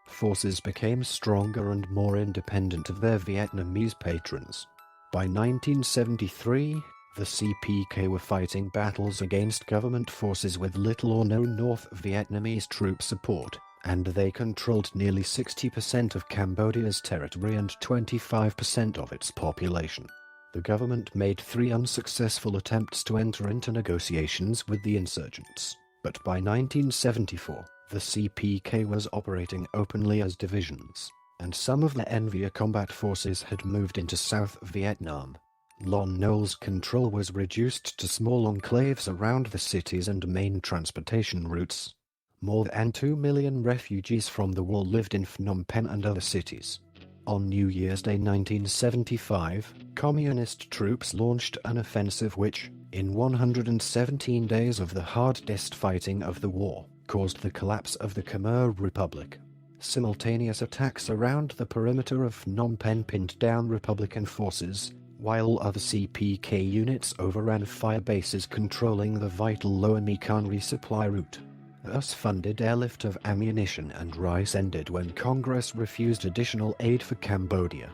forces became stronger and more independent of their Vietnamese patrons. By 1973, the CPK were fighting battles against government forces with little or no North Vietnamese troop support, and they controlled nearly 60% of Cambodia's territory and 25% of its population. The government made 3 unsuccessful attempts to enter into negotiations with the insurgents, but by 1974, the CPK was operating openly as divisions, and some of the NVA combat forces had moved into South Vietnam. Lon Nol's control was reduced to small enclaves around the cities and main transportation routes. More than 2 million refugees from the war lived in Phnom Penh and other cities. On New Year's Day 1975, communist troops launched an offensive which, in 117 days of the hardest fighting of the war, caused the collapse of the Khmer Republic. Simultaneous attacks around the perimeter of Phnom Penh pinned down Republican forces, while other CPK units overran fire bases controlling the vital Lower Mekong resupply route. Thus funded airlift of ammunition and rice ended when Congress refused additional aid for Cambodia.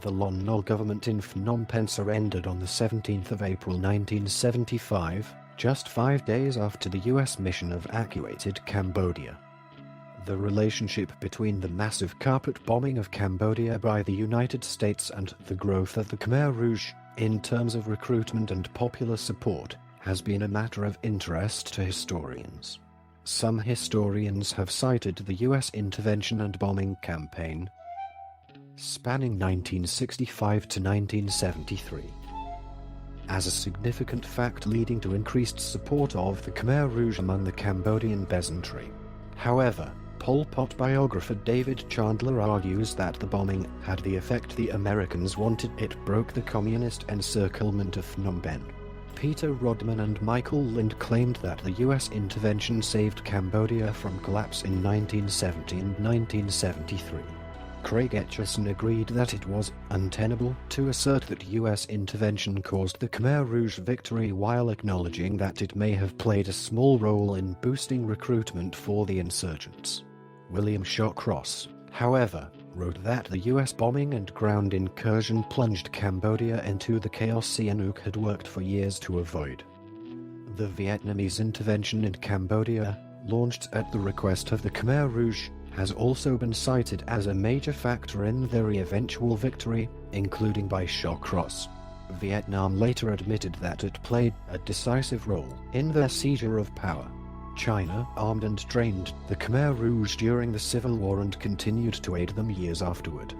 The Lon Nol government in Phnom Penh surrendered on the 17th of April 1975, just 5 days after the US mission evacuated Cambodia. The relationship between the massive carpet bombing of Cambodia by the United States and the growth of the Khmer Rouge, in terms of recruitment and popular support, has been a matter of interest to historians. Some historians have cited the US intervention and bombing campaign, spanning 1965 to 1973, as a significant fact leading to increased support of the Khmer Rouge among the Cambodian peasantry. However, Pol Pot biographer David Chandler argues that the bombing had the effect the Americans wanted. It broke the communist encirclement of Phnom Penh. Peter Rodman and Michael Lind claimed that the US intervention saved Cambodia from collapse in 1970 and 1973. Craig Etchison agreed that it was untenable to assert that US intervention caused the Khmer Rouge victory while acknowledging that it may have played a small role in boosting recruitment for the insurgents. William Shawcross, however, wrote that the US bombing and ground incursion plunged Cambodia into the chaos Sihanouk had worked for years to avoid. The Vietnamese intervention in Cambodia, launched at the request of the Khmer Rouge, has also been cited as a major factor in their eventual victory, including by Shawcross. Vietnam later admitted that it played a decisive role in their seizure of power. China armed and trained the Khmer Rouge during the Civil War and continued to aid them years afterward.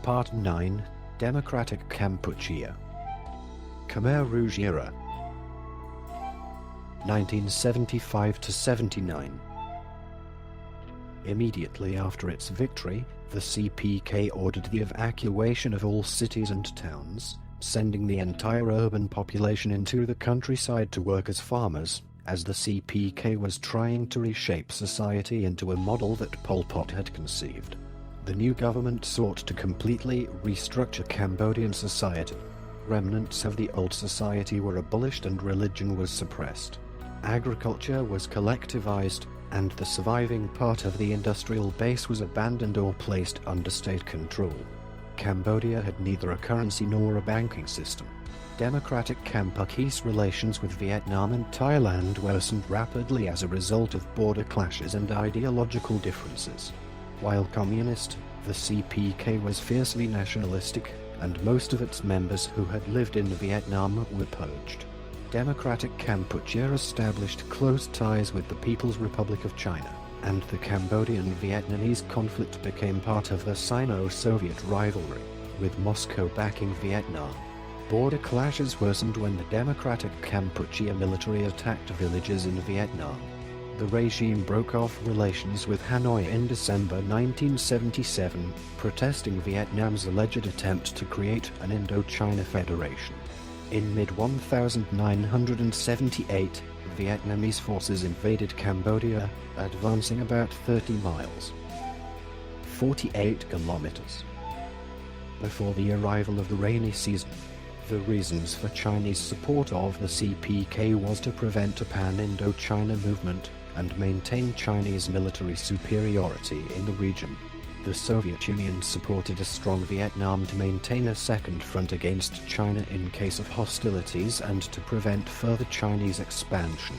Part 9. Democratic Kampuchea. Khmer Rouge era 1975 to 79. Immediately after its victory, the CPK ordered the evacuation of all cities and towns, sending the entire urban population into the countryside to work as farmers, as the CPK was trying to reshape society into a model that Pol Pot had conceived. The new government sought to completely restructure Cambodian society. Remnants of the old society were abolished and religion was suppressed. Agriculture was collectivized, and the surviving part of the industrial base was abandoned or placed under state control. Cambodia had neither a currency nor a banking system. Democratic Kampuchea's relations with Vietnam and Thailand worsened rapidly as a result of border clashes and ideological differences. While communist, the CPK was fiercely nationalistic, and most of its members who had lived in Vietnam were purged. Democratic Kampuchea established close ties with the People's Republic of China, and the Cambodian-Vietnamese conflict became part of the Sino-Soviet rivalry, with Moscow backing Vietnam. Border clashes worsened when the Democratic Kampuchea military attacked villages in Vietnam. The regime broke off relations with Hanoi in December 1977, protesting Vietnam's alleged attempt to create an Indochina Federation. In mid-1978, Vietnamese forces invaded Cambodia, advancing about 30 miles, 48 kilometers, before the arrival of the rainy season. The reasons for Chinese support of the CPK was to prevent a pan-Indochina movement and maintain Chinese military superiority in the region. The Soviet Union supported a strong Vietnam to maintain a second front against China in case of hostilities and to prevent further Chinese expansion.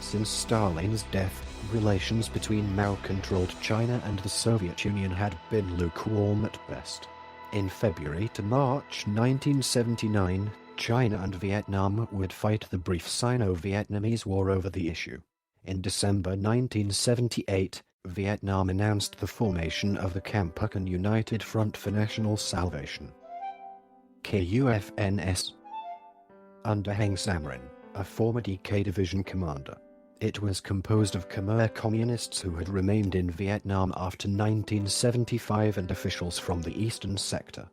Since Stalin's death, relations between Mao-controlled China and the Soviet Union had been lukewarm at best. In February to March 1979, China and Vietnam would fight the brief Sino-Vietnamese War over the issue. In December 1978, Vietnam announced the formation of the Kampuchean United Front for National Salvation, KUFNS, under Heng Samrin, a former DK Division commander. It was composed of Khmer communists who had remained in Vietnam after 1975 and officials from the eastern sector,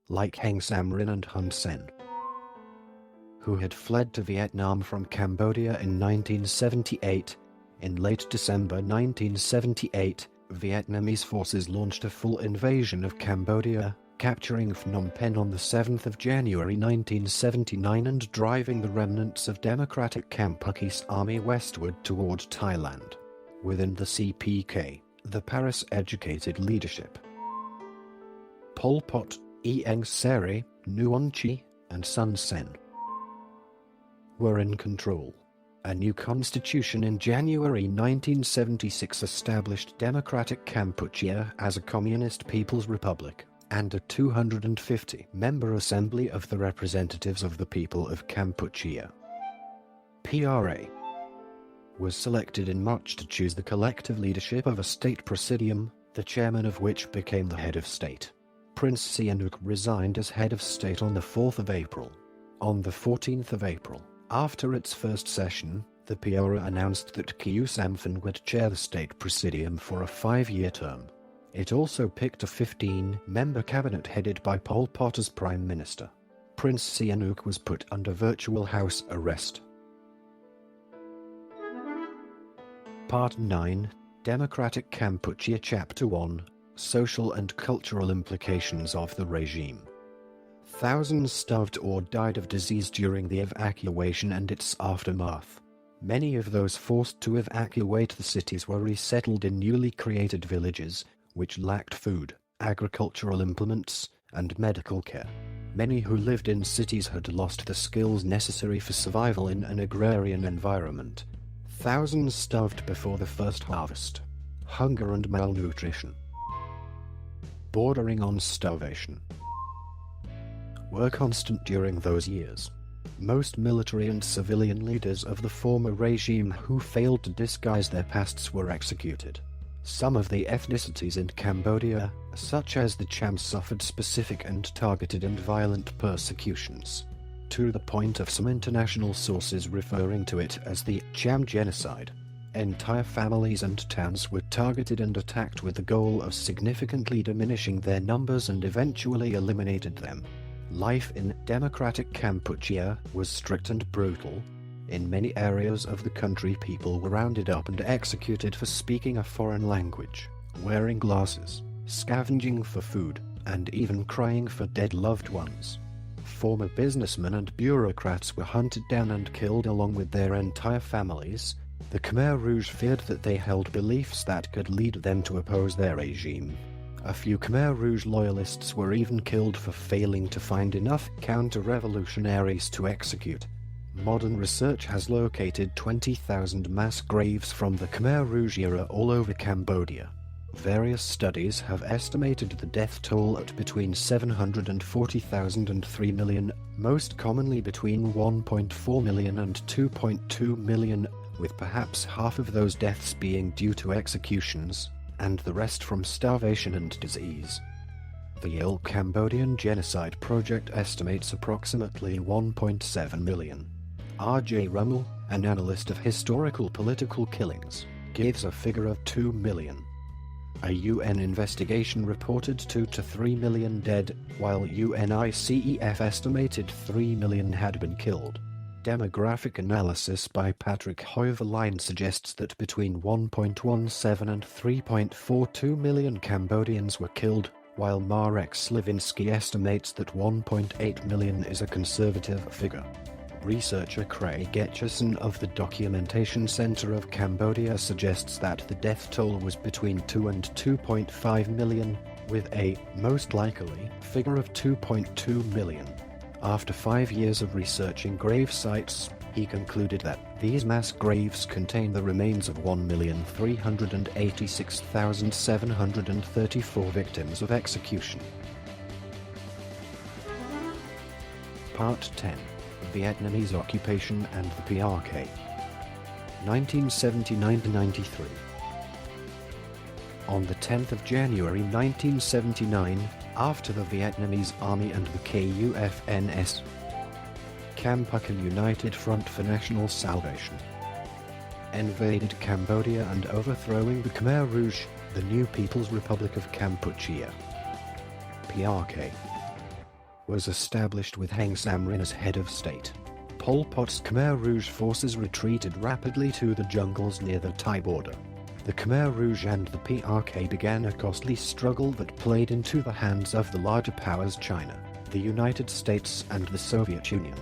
like Heng Samrin and Hun Sen, who had fled to Vietnam from Cambodia in 1978. In late December 1978, Vietnamese forces launched a full invasion of Cambodia, capturing Phnom Penh on the 7th of January 1979 and driving the remnants of Democratic Kampuchea's army westward toward Thailand. Within the CPK, the Paris-educated leadership, Pol Pot, Ieng Sary, Nuon Chi, and Sun Sen, were in control. A new constitution in January 1976 established Democratic Kampuchea as a communist people's republic, and a 250-member Assembly of the Representatives of the People of Kampuchea, PRA, was selected in March to choose the collective leadership of a state presidium, the chairman of which became the head of state. Prince Sihanouk resigned as head of state on the 4th of April. On the 14th of April, after its first session, the PRA announced that Khieu Samphan would chair the state presidium for a 5-year term. It also picked a 15-member cabinet headed by Pol Pot as prime minister. Prince Sihanouk was put under virtual house arrest. Part 9. Democratic Kampuchea Chapter 1. Social and cultural implications of the regime. Thousands starved or died of disease during the evacuation and its aftermath. Many of those forced to evacuate the cities were resettled in newly created villages, which lacked food, agricultural implements, and medical care. Many who lived in cities had lost the skills necessary for survival in an agrarian environment. Thousands starved before the first harvest. Hunger and malnutrition. bordering on starvation, were constant during those years. Most military and civilian leaders of the former regime who failed to disguise their pasts were executed. Some of the ethnicities in Cambodia, such as the Cham, suffered specific and targeted and violent persecutions, to the point of some international sources referring to it as the Cham genocide. Entire families and towns were targeted and attacked with the goal of significantly diminishing their numbers and eventually eliminated them. Life in democratic Kampuchea was strict and brutal. In many areas of the country, people were rounded up and executed for speaking a foreign language, wearing glasses, scavenging for food, and even crying for dead loved ones. Former businessmen and bureaucrats were hunted down and killed along with their entire families. The Khmer Rouge feared that they held beliefs that could lead them to oppose their regime. A few Khmer Rouge loyalists were even killed for failing to find enough counter-revolutionaries to execute. Modern research has located 20,000 mass graves from the Khmer Rouge era all over Cambodia. Various studies have estimated the death toll at between 740,000 and 3 million, most commonly between 1.4 million and 2.2 million, with perhaps half of those deaths being due to executions, and the rest from starvation and disease. The Yale Cambodian Genocide Project estimates approximately 1.7 million. R.J. Rummel, an analyst of historical political killings, gives a figure of 2 million. A UN investigation reported 2 to 3 million dead, while UNICEF estimated 3 million had been killed. Demographic analysis by Patrick Hoeverline suggests that between 1.17 and 3.42 million Cambodians were killed, while Marek Slavinsky estimates that 1.8 million is a conservative figure. Researcher Craig Etchison of the Documentation Center of Cambodia suggests that the death toll was between 2 and 2.5 million, with a most likely figure of 2.2 million. After 5 years of researching grave sites, he concluded that these mass graves contain the remains of 1,386,734 victims of execution. Part 10. Vietnamese occupation and the PRK. 1979–93. On the 10th of January 1979, after the Vietnamese Army and the KUFNS, Kampuchea United Front for National Salvation, invaded Cambodia and overthrowing the Khmer Rouge, the new People's Republic of Kampuchea. PRK was established with Heng Samrin as head of state. Pol Pot's Khmer Rouge forces retreated rapidly to the jungles near the Thai border. The Khmer Rouge and the PRK began a costly struggle that played into the hands of the larger powers China, the United States and the Soviet Union.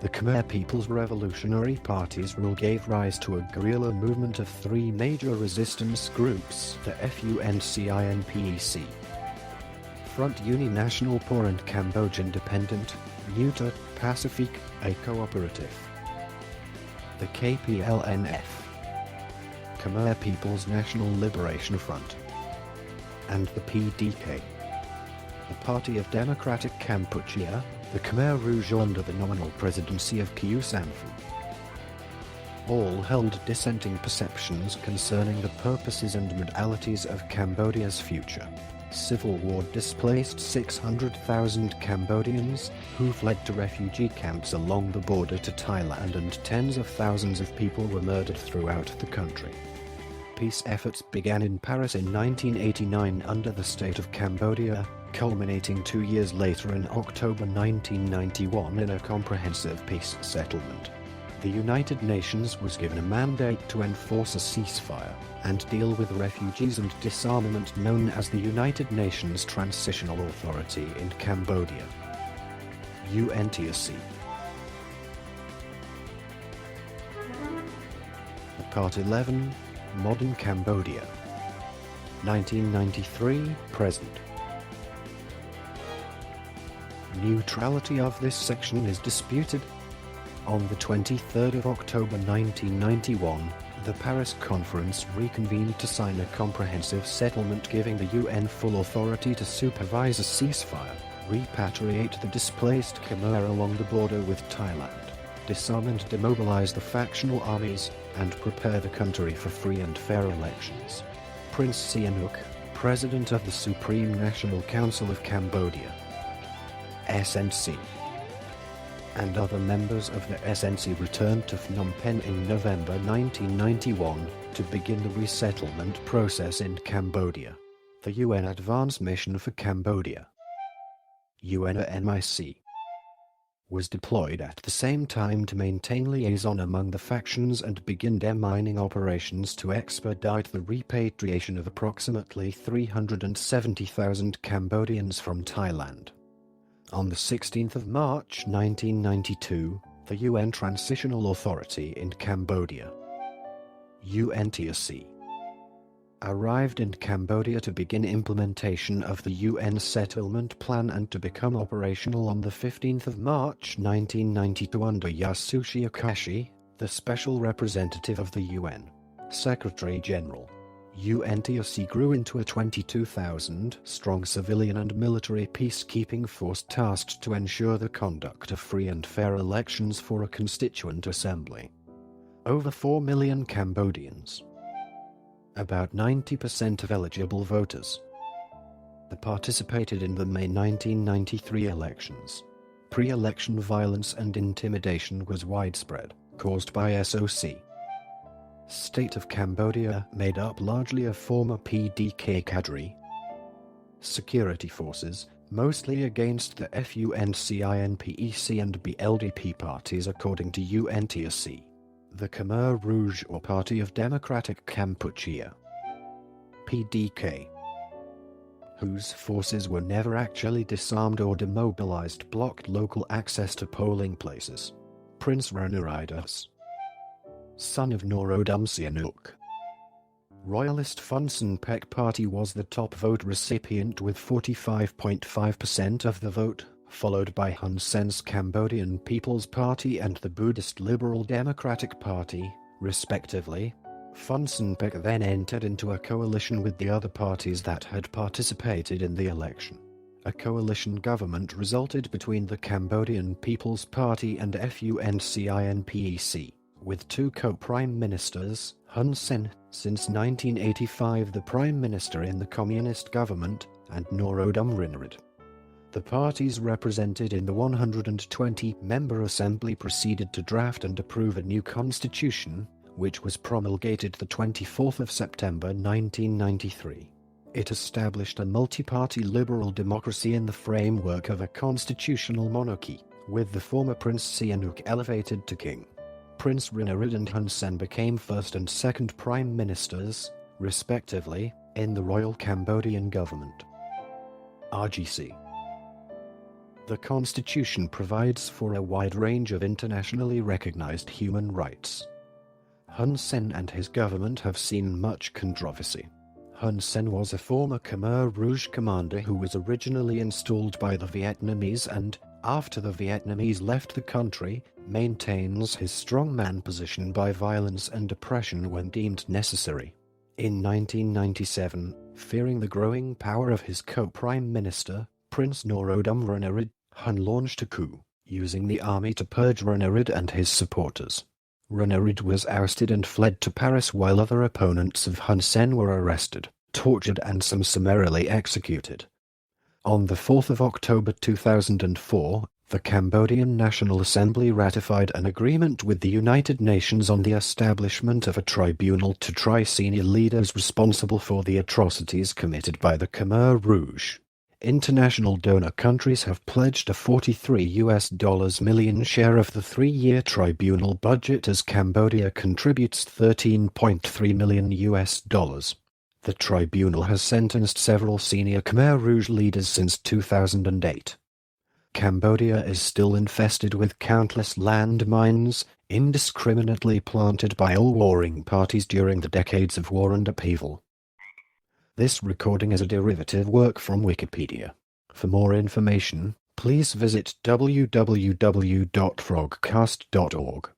The Khmer People's Revolutionary Party's rule gave rise to a guerrilla movement of 3 major resistance groups: the FUNCINPEC, Front Uni National Pour and Cambodge Independent, Nuta, Pacifique, a cooperative, the KPLNF, Khmer People's National Liberation Front, and the PDK. The Party of Democratic Kampuchea, the Khmer Rouge under the nominal presidency of Khieu Samphan. All held dissenting perceptions concerning the purposes and modalities of Cambodia's future. Civil war displaced 600,000 Cambodians, who fled to refugee camps along the border to Thailand, and tens of thousands of people were murdered throughout the country. Peace efforts began in Paris in 1989 under the state of Cambodia, culminating 2 years later in October 1991 in a comprehensive peace settlement. The United Nations was given a mandate to enforce a ceasefire and deal with refugees and disarmament, known as the United Nations Transitional Authority in Cambodia, UNTAC. Part 11. Modern Cambodia, 1993 present. Neutrality of this section is disputed. On the 23rd of October 1991, The Paris Conference reconvened to sign a comprehensive settlement giving the UN full authority to supervise a ceasefire, repatriate the displaced Khmer along the border with Thailand, disarm and demobilize the factional armies, and prepare the country for free and fair elections. Prince Sihanouk, President of the Supreme National Council of Cambodia, SNC, and other members of the SNC returned to Phnom Penh in November 1991 to begin the resettlement process in Cambodia. The UN Advance Mission for Cambodia, UNMIC, was deployed at the same time to maintain liaison among the factions and begin demining operations to expedite the repatriation of approximately 370,000 Cambodians from Thailand. On the 16th of March 1992, the UN Transitional Authority in Cambodia, UNTAC, arrived in Cambodia to begin implementation of the UN settlement plan and to become operational on the 15th of March 1992 under Yasushi Akashi, the Special Representative of the UN, Secretary General. UNTAC grew into a 22,000-strong civilian and military peacekeeping force tasked to ensure the conduct of free and fair elections for a constituent assembly. Over 4 million Cambodians, about 90% of eligible voters, participated in the May 1993 elections. Pre-election violence and intimidation was widespread, caused by SOC. State of Cambodia made up largely of former PDK cadre security forces, mostly against the FUNCINPEC and BLDP parties according to UNTAC. The Khmer Rouge or Party of Democratic Kampuchea, PDK, whose forces were never actually disarmed or demobilized, blocked local access to polling places. Prince Ranieridas, son of Norodom Sihanouk, Royalist Phun Sen Pech Party was the top vote recipient with 45.5% of the vote, followed by Hun Sen's Cambodian People's Party and the Buddhist Liberal Democratic Party, respectively. Phun Sen Pech then entered into a coalition with the other parties that had participated in the election. A coalition government resulted between the Cambodian People's Party and FUNCINPEC, with two co-prime ministers, Hun Sen, since 1985 the prime minister in the communist government, and Norodom Rinnerid. The parties represented in the 120-member assembly proceeded to draft and approve a new constitution, which was promulgated the 24th of September 1993. It established a multi-party liberal democracy in the framework of a constitutional monarchy, with the former Prince Sihanouk elevated to king. Prince Rinnerid and Hun Sen became first and second prime ministers, respectively, in the Royal Cambodian government. RGC. The Constitution provides for a wide range of internationally recognized human rights. Hun Sen and his government have seen much controversy. Hun Sen was a former Khmer Rouge commander who was originally installed by the Vietnamese and, after the Vietnamese left the country, maintains his strongman position by violence and oppression when deemed necessary. In 1997, fearing the growing power of his co-prime minister, Prince Norodom Rinnerid, Hun launched a coup, using the army to purge Rinnerid and his supporters. Rinnerid was ousted and fled to Paris while other opponents of Hun Sen were arrested, tortured and some summarily executed. On the 4th of October 2004, the Cambodian National Assembly ratified an agreement with the United Nations on the establishment of a tribunal to try senior leaders responsible for the atrocities committed by the Khmer Rouge. International donor countries have pledged a $43 million share of the three-year tribunal budget as Cambodia contributes $13.3 million. The tribunal has sentenced several senior Khmer Rouge leaders since 2008. Cambodia is still infested with countless landmines, indiscriminately planted by all warring parties during the decades of war and upheaval. This recording is a derivative work from Wikipedia. For more information, please visit www.frogcast.org.